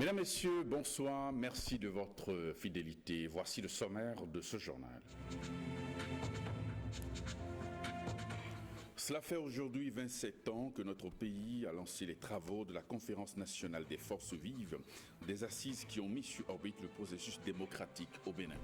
Mesdames, Messieurs, bonsoir, merci de votre fidélité. Voici le sommaire de ce journal. Cela fait aujourd'hui 27 ans que notre pays a lancé les travaux de la Conférence nationale des forces vives, des assises qui ont mis sur orbite le processus démocratique au Bénin.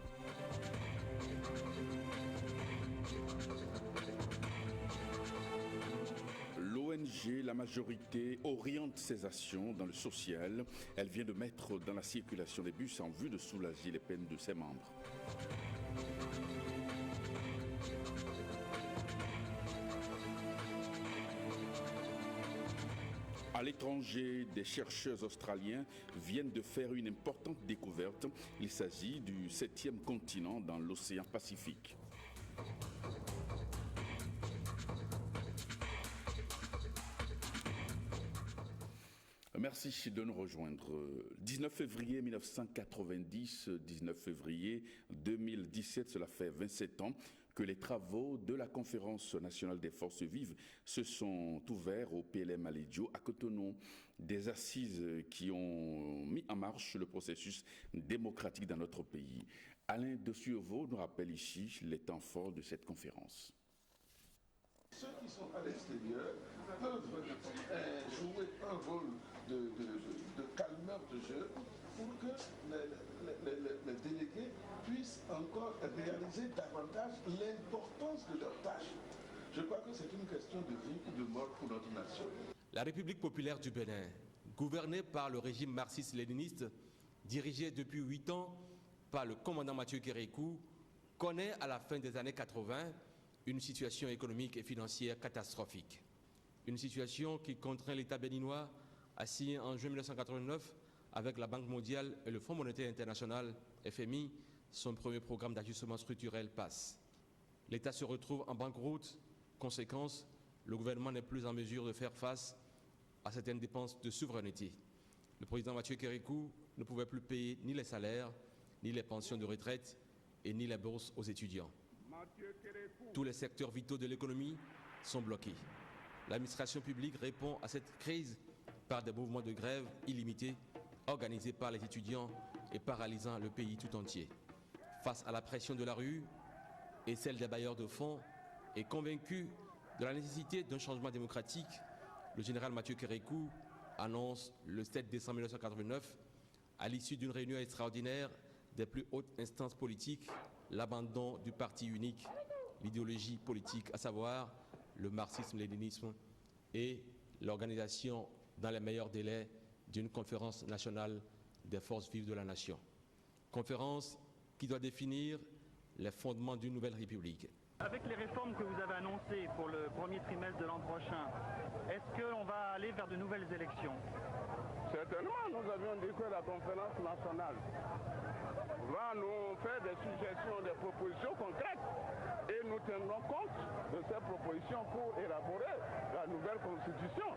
L'ONG La Majorité oriente ses actions dans le social. Elle vient de mettre dans la circulation des bus en vue de soulager les peines de ses membres. À l'étranger, des chercheurs australiens viennent de faire une importante découverte. Il s'agit du 7e continent dans l'océan Pacifique. Merci de nous rejoindre. 19 février 1990, 19 février 2017, cela fait 27 ans que les travaux de la Conférence nationale des forces vives se sont ouverts au PLM Alédio à Cotonou. Des assises qui ont mis en marche le processus démocratique dans notre pays. Alain de Survaux nous rappelle ici les temps forts de cette conférence. Ceux qui sont à l'extérieur peuvent jouer un rôle de calmeur de jeu pour que les délégués puissent encore réaliser davantage l'importance de leur tâche. Je crois que c'est une question de vie ou de mort pour notre nation. La République populaire du Bénin, gouvernée par le régime marxiste-léniniste, dirigé depuis 8 ans par le commandant Mathieu Kérékou, connaît à la fin des années 80 une situation économique et financière catastrophique. Une situation qui contraint l'État béninois à signer en juin 1989 avec la Banque mondiale et le Fonds monétaire international, FMI, son premier programme d'ajustement structurel PASS. L'État se retrouve en banqueroute. Conséquence, le gouvernement n'est plus en mesure de faire face à certaines dépenses de souveraineté. Le président Mathieu Kérékou ne pouvait plus payer ni les salaires, ni les pensions de retraite et ni les bourses aux étudiants. Tous les secteurs vitaux de l'économie sont bloqués. L'administration publique répond à cette crise par des mouvements de grève illimités organisés par les étudiants et paralysant le pays tout entier. Face à la pression de la rue et celle des bailleurs de fonds et convaincu de la nécessité d'un changement démocratique, le général Mathieu Kérékou annonce le 7 décembre 1989, à l'issue d'une réunion extraordinaire des plus hautes instances politiques, l'abandon du parti unique, l'idéologie politique, à savoir le marxisme-léninisme, et l'organisation dans les meilleurs délais d'une conférence nationale des forces vives de la nation. Conférence qui doit définir les fondements d'une nouvelle république. Avec les réformes que vous avez annoncées pour le premier trimestre de l'an prochain, est-ce qu'on va aller vers de nouvelles élections? Certainement, nous avions dit que la conférence nationale va nous faire des suggestions, des propositions concrètes et nous tiendrons compte de ces propositions pour élaborer la nouvelle constitution.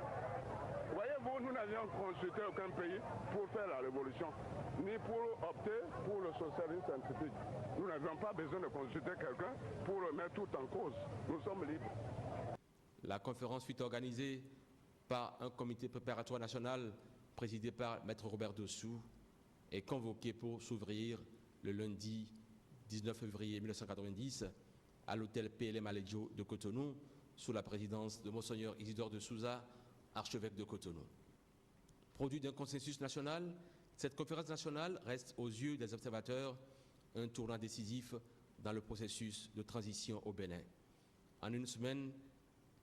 Voyez-vous, nous n'avions consulté aucun pays pour faire la révolution, ni pour opter pour le socialisme scientifique. Nous n'avions pas besoin de consulter quelqu'un pour remettre tout en cause. Nous sommes libres. La conférence fut organisée par un comité préparatoire national présidé par Maître Robert Dossou et convoqué pour s'ouvrir le lundi 19 février 1990 à l'hôtel PLM Alédio de Cotonou sous la présidence de Monseigneur Isidore de Souza, archevêque de Cotonou. Produit d'un consensus national, cette conférence nationale reste aux yeux des observateurs un tournant décisif dans le processus de transition au Bénin. En une semaine,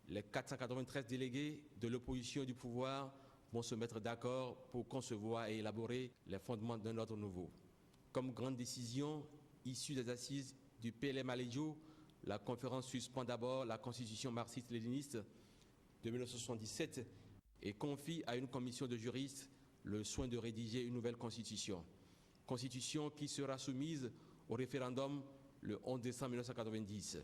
les 493 délégués de l'opposition et du pouvoir vont se mettre d'accord pour concevoir et élaborer les fondements d'un ordre nouveau. Comme grande décision issue des assises du PLM Alédio, la conférence suspend d'abord la constitution marxiste-léniniste de 1977 et confie à une commission de juristes le soin de rédiger une nouvelle constitution. Constitution qui sera soumise au référendum le 11 décembre 1990.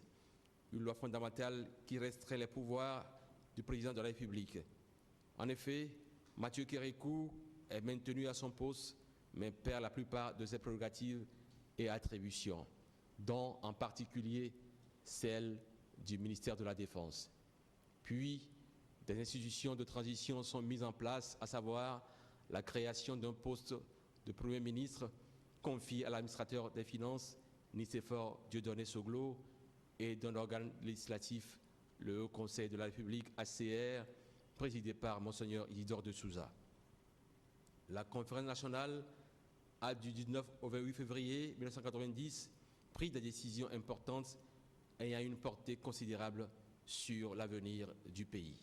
Une loi fondamentale qui restreint les pouvoirs du président de la République. En effet, Mathieu Kérékou est maintenu à son poste, mais perd la plupart de ses prérogatives et attributions, dont en particulier celle du ministère de la Défense. Puis, des institutions de transition sont mises en place, à savoir la création d'un poste de Premier ministre confié à l'administrateur des Finances, Nicéphore Dieudonné Soglo, et d'un organe législatif, le Haut Conseil de la République, HCR, présidé par Monseigneur Isidore de Souza. La conférence nationale a du 19 au 28 février 1990 pris des décisions importantes ayant une portée considérable sur l'avenir du pays.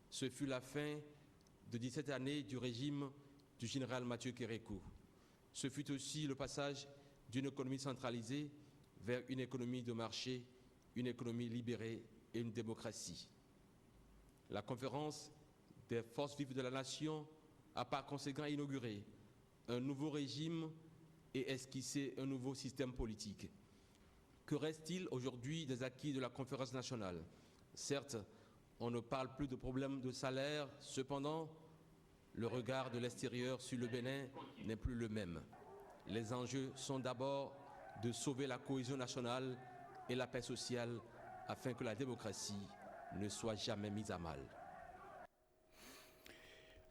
Ce fut la fin de 17 années du régime du général Mathieu Kérékou. Ce fut aussi le passage d'une économie centralisée vers une économie de marché, une économie libérée et une démocratie. La conférence des forces vives de la nation a par conséquent inauguré un nouveau régime et esquissé un nouveau système politique. Que reste-t-il aujourd'hui des acquis de la conférence nationale? Certes, on ne parle plus de problèmes de salaire, cependant, le regard de l'extérieur sur le Bénin n'est plus le même. Les enjeux sont d'abord de sauver la cohésion nationale et la paix sociale afin que la démocratie ne soit jamais mise à mal.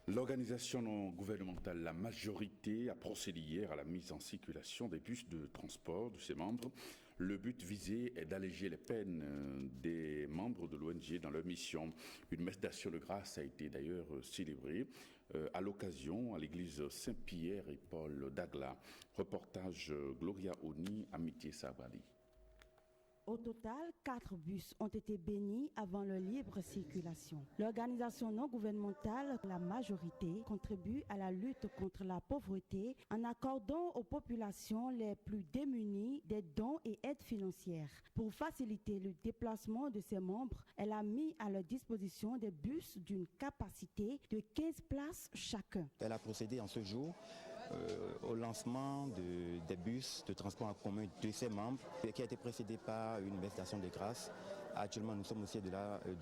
L'organisation non gouvernementale La Majorité a procédé hier à la mise en circulation des bus de transport de ses membres. Le but visé est d'alléger les peines des membres de l'ONG dans leur mission. Une messe d'action de grâce a été d'ailleurs célébrée à l'occasion à l'église Saint-Pierre et Paul d'Agla. Reportage Gloria Oni, Amitié Sabali. Au total, 4 bus ont été bénis avant leur libre circulation. L'organisation non gouvernementale La Majorité contribue à la lutte contre la pauvreté en accordant aux populations les plus démunies des dons et aides financières. Pour faciliter le déplacement de ses membres, elle a mis à leur disposition des bus d'une capacité de 15 places chacun. Elle a procédé en ce jour au lancement des bus de transport en commun de ses membres, qui a été précédé par une messe d'action de grâce. Actuellement, nous sommes aussi de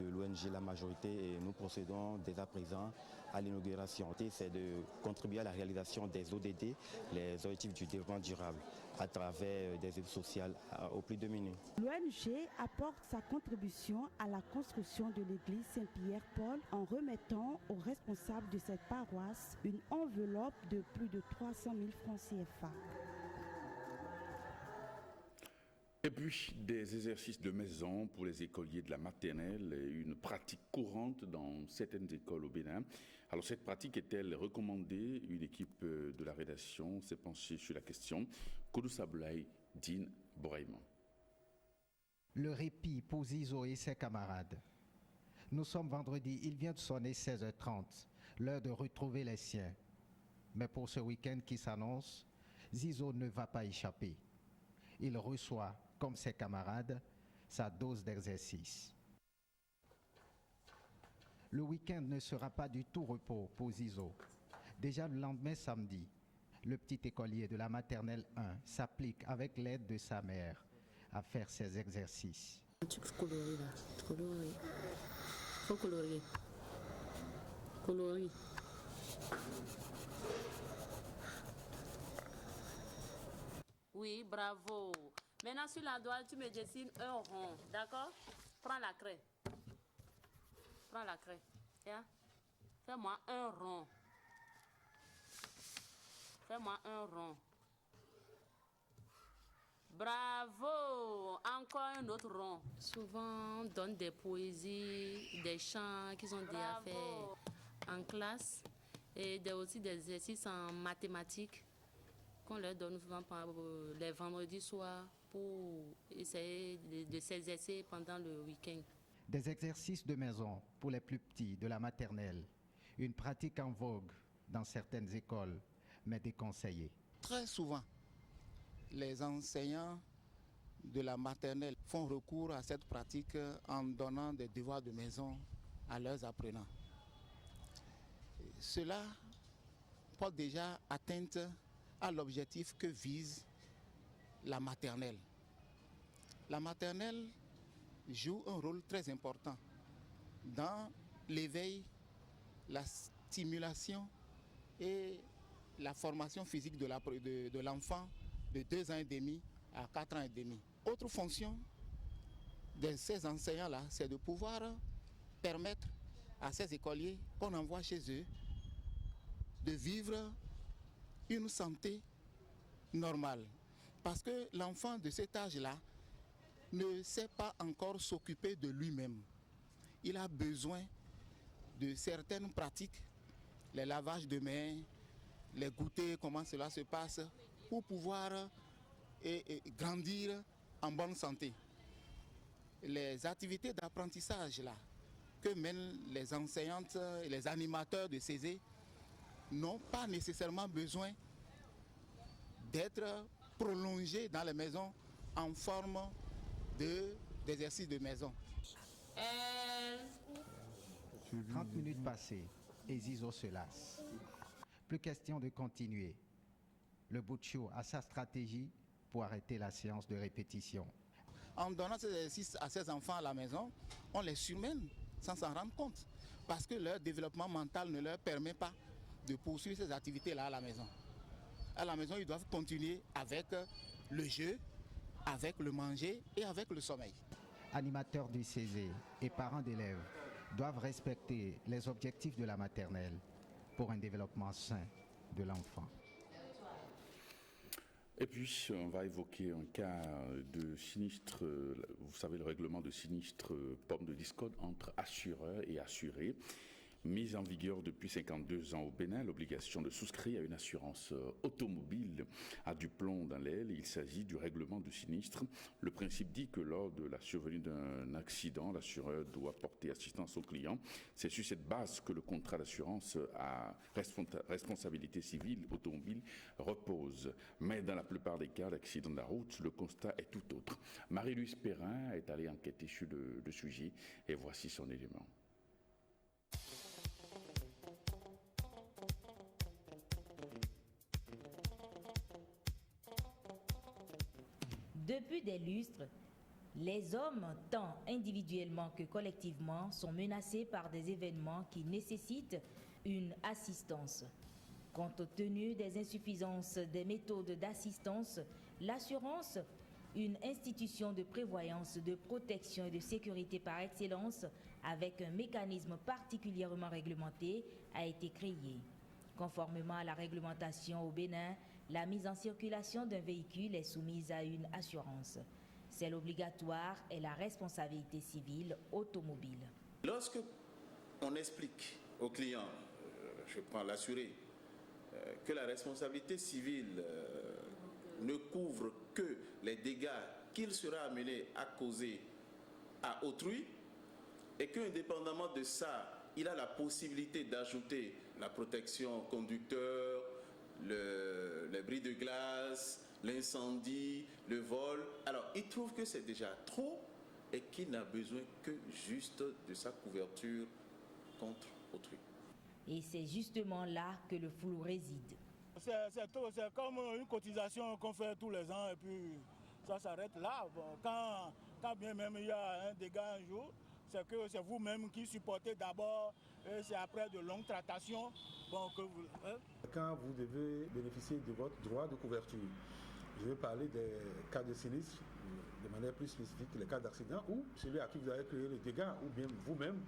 l'ONG La Majorité et nous procédons dès à présent à l'inauguration. C'est de contribuer à la réalisation des ODD, les objectifs du développement durable, à travers des aides sociales aux plus démunis. L'ONG apporte sa contribution à la construction de l'église Saint-Pierre-Paul en remettant aux responsables de cette paroisse une enveloppe de plus de 300 000 francs CFA. Et puis, des exercices de maison pour les écoliers de la maternelle, une pratique courante dans certaines écoles au Bénin. Alors, cette pratique est-elle recommandée? Une équipe de la rédaction s'est penchée sur la question. Koudou Sablaï, Dean Boraïman. Le répit pour Zizo et ses camarades. Nous sommes vendredi, il vient de sonner 16h30, l'heure de retrouver les siens. Mais pour ce week-end qui s'annonce, Zizo ne va pas échapper. Il reçoit, comme ses camarades, sa dose d'exercice. Le week-end ne sera pas du tout repos pour Zizo. Déjà le lendemain samedi, le petit écolier de la maternelle 1 s'applique avec l'aide de sa mère à faire ses exercices. Tu peux colorer là, colorer. Faut colorer. Colorer. Oui, bravo. Maintenant, sur la toile, tu me dessines un rond, d'accord? Prends la craie. Prends la craie. Yeah. Fais-moi un rond. Fais-moi un rond. Bravo! Encore un autre rond. Souvent, on donne des poésies, des chants qu'ils ont déjà fait en classe et aussi des exercices en mathématiques qu'on leur donne souvent les vendredis soirs pour essayer de s'exercer pendant le week-end. Des exercices de maison pour les plus petits de la maternelle, une pratique en vogue dans certaines écoles, mais déconseillée. Très souvent, les enseignants de la maternelle font recours à cette pratique en donnant des devoirs de maison à leurs apprenants. Cela porte déjà atteinte à l'objectif que vise la maternelle. La maternelle joue un rôle très important dans l'éveil, la stimulation et la formation physique de l'enfant de 2 ans et demi à 4 ans et demi. Autre fonction de ces enseignants-là, c'est de pouvoir permettre à ces écoliers qu'on envoie chez eux de vivre une santé normale. Parce que l'enfant de cet âge-là ne sait pas encore s'occuper de lui-même. Il a besoin de certaines pratiques, les lavages de mains, les goûter, comment cela se passe, pour pouvoir grandir en bonne santé. Les activités d'apprentissage là, que mènent les enseignantes et les animateurs de CESE n'ont pas nécessairement besoin d'être prolongés dans les maisons en forme d'exercice de maison. 30 minutes passées et Zizo se lasse. Plus question de continuer. Le Butchou a sa stratégie pour arrêter la séance de répétition. En donnant ces exercices à ces enfants à la maison, on les surmène sans s'en rendre compte. Parce que leur développement mental ne leur permet pas de poursuivre ces activités-là à la maison. À la maison, ils doivent continuer avec le jeu, avec le manger et avec le sommeil. Animateurs du CESE et parents d'élèves doivent respecter les objectifs de la maternelle pour un développement sain de l'enfant. Et puis, on va évoquer un cas de sinistre, vous savez, le règlement de sinistre pomme de discorde entre assureurs et assurés. Mise en vigueur depuis 52 ans au Bénin, l'obligation de souscrire à une assurance automobile a du plomb dans l'aile. Il s'agit du règlement de sinistre. Le principe dit que lors de la survenue d'un accident, l'assureur doit porter assistance au client. C'est sur cette base que le contrat d'assurance à responsabilité civile automobile repose. Mais dans la plupart des cas d'accident de la route, le constat est tout autre. Marie-Louise Perrin est allée enquêter sur le sujet et voici son élément. Depuis des lustres, les hommes, tant individuellement que collectivement, sont menacés par des événements qui nécessitent une assistance. Compte tenu des insuffisances des méthodes d'assistance, l'assurance, une institution de prévoyance, de protection et de sécurité par excellence, avec un mécanisme particulièrement réglementé, a été créée. Conformément à la réglementation au Bénin, la mise en circulation d'un véhicule est soumise à une assurance. Celle obligatoire est la responsabilité civile automobile. Lorsque on explique au client, je prends l'assuré, que la responsabilité civile ne couvre que les dégâts qu'il sera amené à causer à autrui, et qu'indépendamment de ça, il a la possibilité d'ajouter la protection conducteur, les bris de glace, l'incendie, le vol. Alors, il trouve que c'est déjà trop et qu'il n'a besoin que juste de sa couverture contre autrui. Et c'est justement là que le flou réside. C'est comme une cotisation qu'on fait tous les ans et puis ça s'arrête là. Bon, quand bien même il y a un dégât un jour, c'est que c'est vous-même qui supportez d'abord et c'est après de longues tractations que vous... Quand vous devez bénéficier de votre droit de couverture, je vais parler des cas de sinistre de manière plus spécifique, les cas d'accident ou celui à qui vous avez créé le dégât ou bien vous-même,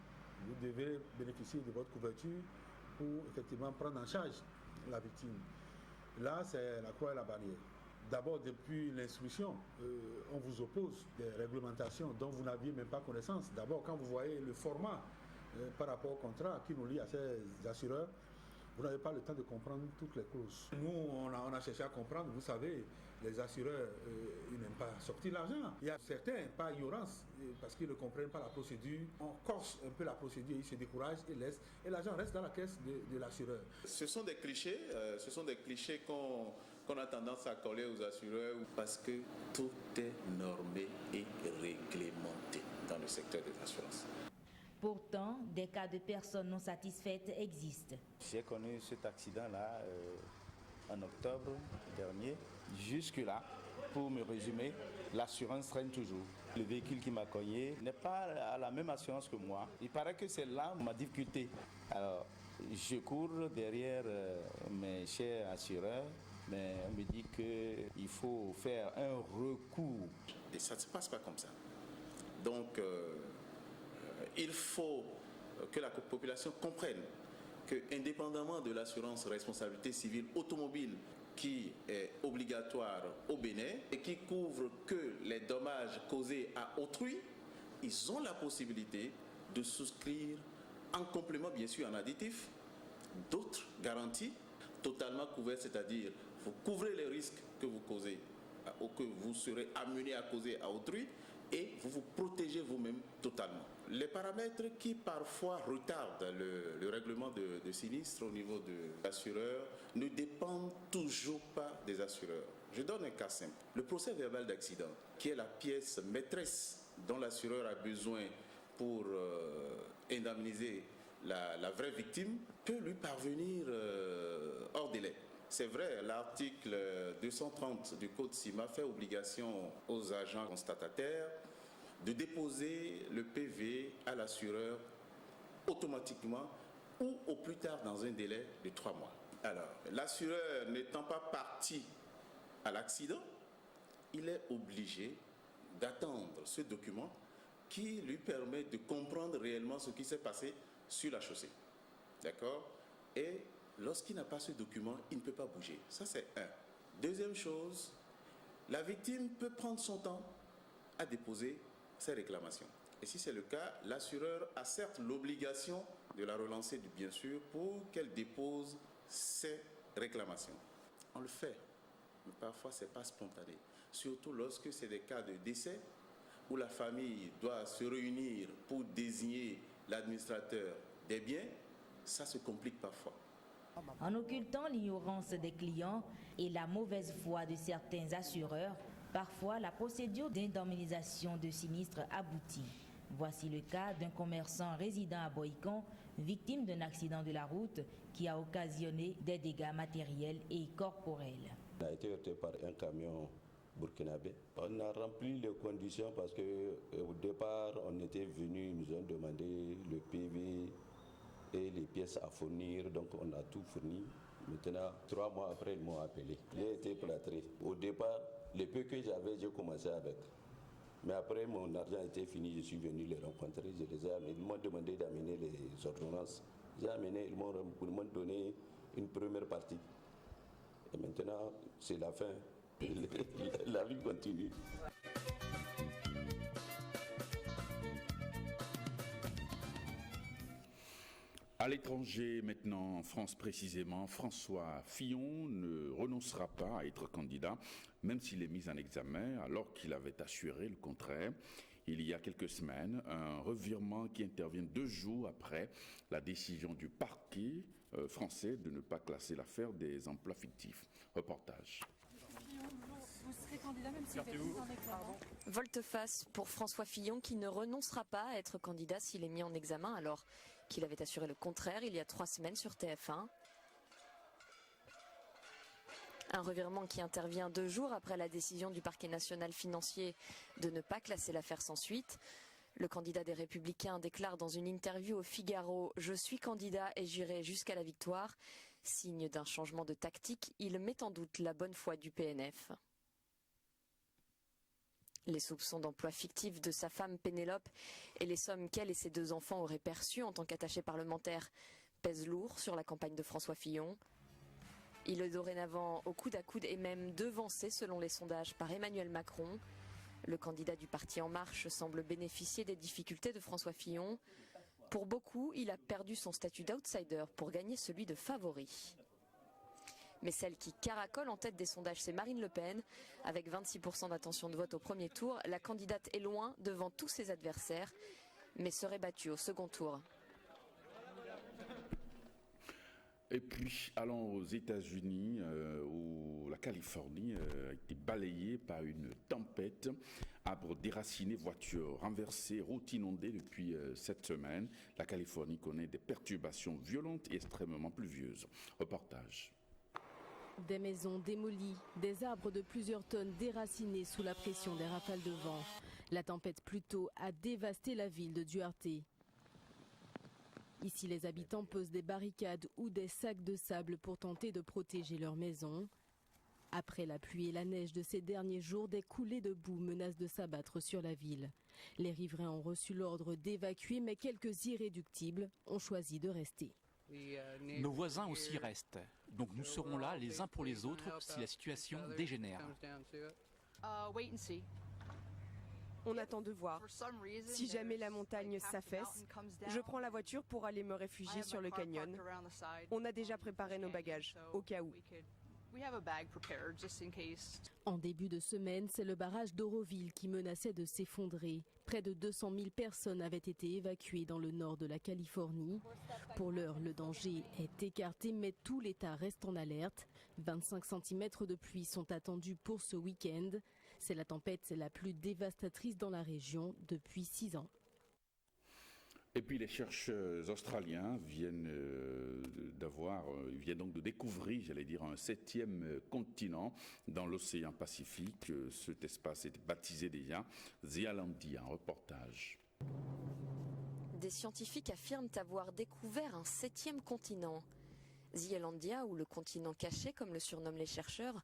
vous devez bénéficier de votre couverture pour effectivement prendre en charge la victime. Là, c'est la croix et la bannière. D'abord, depuis l'instruction, on vous oppose des réglementations dont vous n'aviez même pas connaissance. D'abord, quand vous voyez le format par rapport au contrat qui nous lie à ces assureurs, vous n'avez pas le temps de comprendre toutes les clauses. Nous, on a cherché à comprendre, vous savez, les assureurs, ils n'aiment pas sortir l'argent. Il y a certains, par ignorance, parce qu'ils ne comprennent pas la procédure, on corse un peu la procédure, ils se découragent, ils laissent, et l'argent reste dans la caisse de l'assureur. Ce sont des clichés, qu'on a tendance à coller aux assureurs parce que tout est normé et réglementé dans le secteur des assurances. Pourtant, des cas de personnes non satisfaites existent. J'ai connu cet accident-là en octobre dernier. Jusque-là, pour me résumer, l'assurance traîne toujours. Le véhicule qui m'a cogné n'est pas à la même assurance que moi. Il paraît que c'est là ma difficulté. Alors, je cours derrière mes chers assureurs, mais on me dit qu'il faut faire un recours. Et ça ne se passe pas comme ça. Donc, il faut que la population comprenne que, indépendamment de l'assurance responsabilité civile automobile qui est obligatoire au Bénin et qui couvre que les dommages causés à autrui, ils ont la possibilité de souscrire en complément, bien sûr en additif, d'autres garanties totalement couvertes, c'est-à-dire vous couvrez les risques que vous causez ou que vous serez amené à causer à autrui et vous vous protégez vous-même totalement. Les paramètres qui parfois retardent le règlement de sinistre au niveau de l'assureur ne dépendent toujours pas des assureurs. Je donne un cas simple. Le procès verbal d'accident, qui est la pièce maîtresse dont l'assureur a besoin pour indemniser la vraie victime, peut lui parvenir hors délai. C'est vrai, l'article 230 du Code CIMA fait obligation aux agents constatataires de déposer le PV à l'assureur automatiquement ou au plus tard dans un délai de 3 mois. Alors, l'assureur n'étant pas parti à l'accident, il est obligé d'attendre ce document qui lui permet de comprendre réellement ce qui s'est passé sur la chaussée. D'accord ? Et lorsqu'il n'a pas ce document, il ne peut pas bouger. Ça, c'est un. Deuxième chose, la victime peut prendre son temps à déposer ses réclamations. Et si c'est le cas, l'assureur a certes l'obligation de la relancer, bien sûr, pour qu'elle dépose ses réclamations. On le fait, mais parfois, ce n'est pas spontané. Surtout lorsque c'est des cas de décès où la famille doit se réunir pour désigner l'administrateur des biens, ça se complique parfois. En occultant l'ignorance des clients et la mauvaise foi de certains assureurs, parfois la procédure d'indemnisation de sinistre aboutit. Voici le cas d'un commerçant résident à Boïcon, victime d'un accident de la route qui a occasionné des dégâts matériels et corporels. On a été heurté par un camion burkinabé. On a rempli les conditions parce qu'au départ, on était venu, ils nous ont demandé le PV et les pièces à fournir, donc on a tout fourni. Maintenant, 3 mois après, ils m'ont appelé. J'ai été plâtré. Au départ, les peu que j'avais, j'ai commencé avec. Mais après, mon argent était fini, je suis venu les rencontrer, je les ai amenés. Ils m'ont demandé d'amener les ordonnances. J'ai amené, ils m'ont donné une première partie. Et maintenant, c'est la fin. La vie continue. À l'étranger, maintenant, en France précisément, François Fillon ne renoncera pas à être candidat, même s'il est mis en examen, alors qu'il avait assuré le contraire. Il y a quelques semaines, un revirement qui intervient 2 jours après la décision du parquet français de ne pas classer l'affaire des emplois fictifs. Reportage. Vous serez candidat même si vous êtes mis en examen. Volte-face pour François Fillon qui ne renoncera pas à être candidat s'il est mis en examen alors qu'il avait assuré le contraire il y a 3 semaines sur TF1. Un revirement qui intervient 2 jours après la décision du parquet national financier de ne pas classer l'affaire sans suite. Le candidat des Républicains déclare dans une interview au Figaro « Je suis candidat et j'irai jusqu'à la victoire ». Signe d'un changement de tactique, il met en doute la bonne foi du PNF. Les soupçons d'emploi fictif de sa femme Pénélope et les sommes qu'elle et ses 2 enfants auraient perçues en tant qu'attachés parlementaires pèsent lourd sur la campagne de François Fillon. Il est dorénavant au coude à coude et même devancé selon les sondages par Emmanuel Macron. Le candidat du parti En Marche semble bénéficier des difficultés de François Fillon. Pour beaucoup, il a perdu son statut d'outsider pour gagner celui de favori. Mais celle qui caracole en tête des sondages, c'est Marine Le Pen. Avec 26% d'intention de vote au premier tour, la candidate est loin devant tous ses adversaires, mais serait battue au second tour. Et puis, allons aux États-Unis, où la Californie a été balayée par une tempête. Arbres déracinés, voitures renversées, routes inondées depuis cette semaine. La Californie connaît des perturbations violentes et extrêmement pluvieuses. Reportage. Des maisons démolies, des arbres de plusieurs tonnes déracinés sous la pression des rafales de vent. La tempête Pluto a dévasté la ville de Duarte. Ici, les habitants posent des barricades ou des sacs de sable pour tenter de protéger leurs maisons. Après la pluie et la neige de ces derniers jours, des coulées de boue menacent de s'abattre sur la ville. Les riverains ont reçu l'ordre d'évacuer, mais quelques irréductibles ont choisi de rester. Nos voisins aussi restent, donc nous serons là les uns pour les autres si la situation dégénère. On attend de voir. Si jamais la montagne s'affaisse, je prends la voiture pour aller me réfugier sur le canyon. On a déjà préparé nos bagages, au cas où. En début de semaine, c'est le barrage d'Oroville qui menaçait de s'effondrer. Près de 200 000 personnes avaient été évacuées dans le nord de la Californie. Pour l'heure, le danger est écarté, mais tout l'État reste en alerte. 25 cm de pluie sont attendus pour ce week-end. C'est la tempête la plus dévastatrice dans la région depuis 6 ans. Et puis les chercheurs australiens viennent donc de découvrir, j'allais dire, un 7e continent dans l'océan Pacifique. Cet espace est baptisé déjà Zealandia. Un reportage. Des scientifiques affirment avoir découvert un 7e continent. Zealandia, ou le continent caché, comme le surnomment les chercheurs,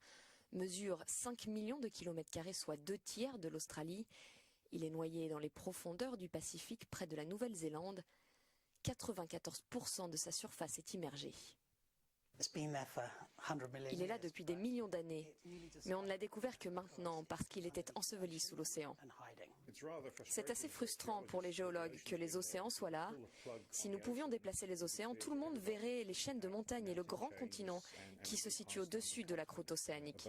mesure 5 millions de kilomètres carrés, soit 2/3 de l'Australie. Il est noyé dans les profondeurs du Pacifique, près de la Nouvelle-Zélande. 94% de sa surface est immergée. Il est là depuis des millions d'années, mais on ne l'a découvert que maintenant parce qu'il était enseveli sous l'océan. C'est assez frustrant pour les géologues que les océans soient là. Si nous pouvions déplacer les océans, tout le monde verrait les chaînes de montagnes et le grand continent qui se situe au-dessus de la croûte océanique.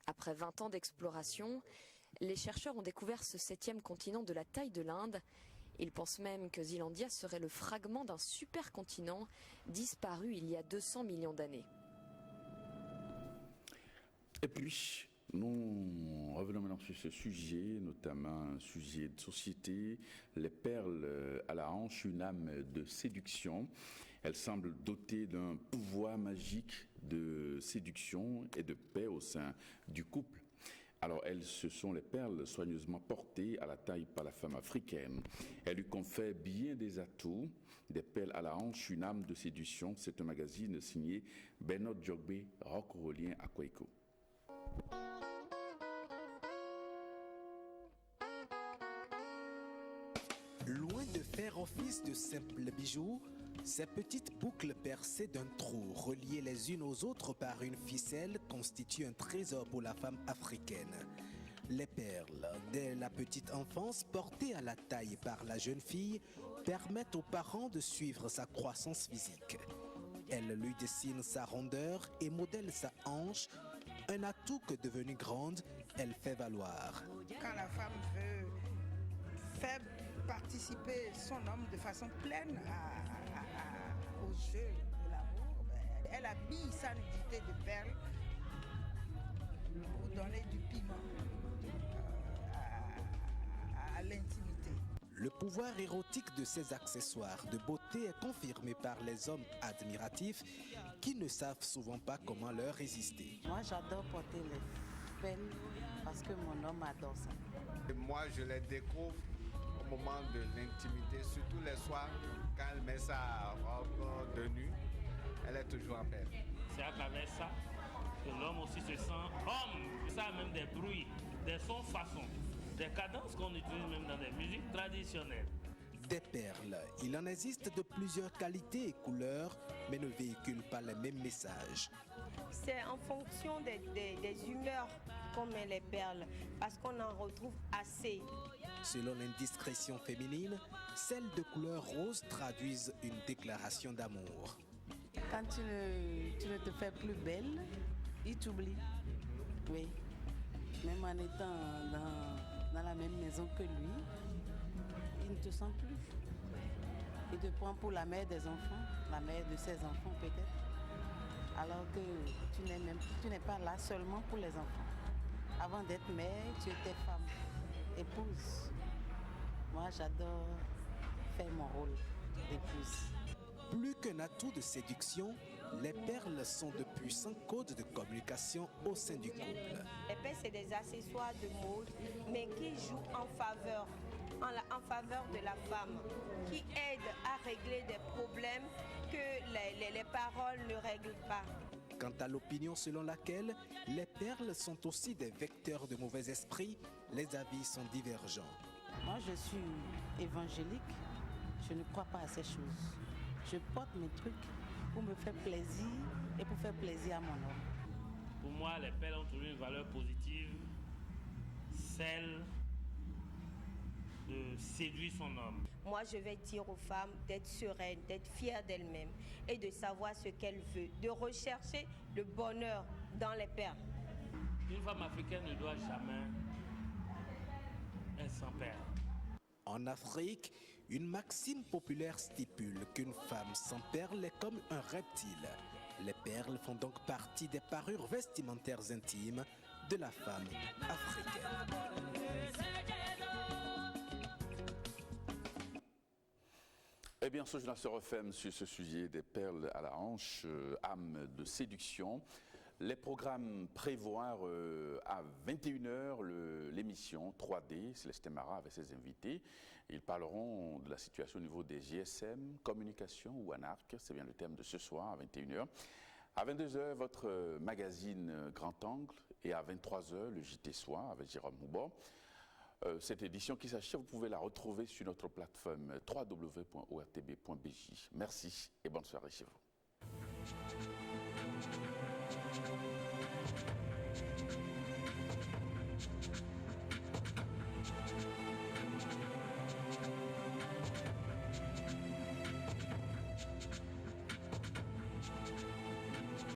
Après 20 ans d'exploration, les chercheurs ont découvert ce 7e continent de la taille de l'Inde. Ils pensent même que Zealandia serait le fragment d'un supercontinent disparu il y a 200 millions d'années. Et puis, nous revenons maintenant sur ce sujet, notamment un sujet de société. Les perles à la hanche, une âme de séduction. Elles semblent dotées d'un pouvoir magique de séduction et de paix au sein du couple. Alors, ce sont les perles soigneusement portées à la taille par la femme africaine. Elle lui confère bien des atouts, des perles à la hanche, une âme de séduction. C'est un magazine signé Bernard Djogbe, Roch-Rolien à Kwaiko. Loin de faire office de simples bijoux, ces petites boucles percées d'un trou, reliées les unes aux autres par une ficelle, constituent un trésor pour la femme africaine. Les perles, dès la petite enfance, portées à la taille par la jeune fille, permettent aux parents de suivre sa croissance physique. Elles lui dessinent sa rondeur et modèlent sa hanche, un atout que devenue grande, elle fait valoir. Quand la femme veut faire participer son homme de façon pleine au jeu de l'amour, elle habille sa nudité de perles pour donner du piment à l'intimité. Le pouvoir érotique de ces accessoires de beauté est confirmé par les hommes admiratifs qui ne savent souvent pas comment leur résister. Moi, j'adore porter les perles parce que mon homme adore ça. Et moi, je les découvre au moment de l'intimité, surtout les soirs, quand elle met sa robe de nuit, elle est toujours en perles. C'est à travers ça que l'homme aussi se sent homme. Ça a même des bruits, des sons façons, des cadences qu'on utilise même dans des musiques traditionnelles. Des perles, il en existe de plusieurs qualités et couleurs, mais ne véhiculent pas les mêmes messages. C'est en fonction des humeurs qu'on met les perles, parce qu'on en retrouve assez. Selon l'indiscrétion féminine, celles de couleur rose traduisent une déclaration d'amour. Quand tu ne te fais plus belle, il t'oublie. Oui. Même en étant dans la même maison que lui, il ne te sent plus. Il te prend pour la mère des enfants, la mère de ses enfants peut-être. Alors que tu n'es pas là seulement pour les enfants. Avant d'être mère, tu étais femme, épouse. Moi, j'adore faire mon rôle d'épouse. Plus qu'un atout de séduction, les perles sont de puissants codes de communication au sein du couple. Les perles, c'est des accessoires de mode, mais qui jouent en faveur de la femme, qui aident à régler des problèmes que les paroles ne règlent pas. Quant à l'opinion selon laquelle les perles sont aussi des vecteurs de mauvais esprits, les avis sont divergents. Moi, je suis évangélique. Je ne crois pas à ces choses. Je porte mes trucs pour me faire plaisir et pour faire plaisir à mon homme. Pour moi, les perles ont toujours une valeur positive, celle de séduire son homme. Moi, je vais dire aux femmes d'être sereines, d'être fières d'elles-mêmes et de savoir ce qu'elles veulent, de rechercher le bonheur dans les perles. Une femme africaine ne doit jamais être sans perles. En Afrique, une maxime populaire stipule qu'une femme sans perles est comme un reptile. Les perles font donc partie des parures vestimentaires intimes de la femme africaine. Eh bien, ce journal se referme sur ce sujet des perles à la hanche, âme de séduction. Les programmes prévoient à 21h l'émission 3D, Célestin Marat avec ses invités. Ils parleront de la situation au niveau des GSM, communication ou ANARC, c'est bien le thème de ce soir à 21h. À 22h, votre magazine Grand Angle et à 23h, le JT Soir avec Jérôme Moubor. Cette édition qui s'achève, vous pouvez la retrouver sur notre plateforme www.ortb.bj. Merci et bonne soirée chez vous.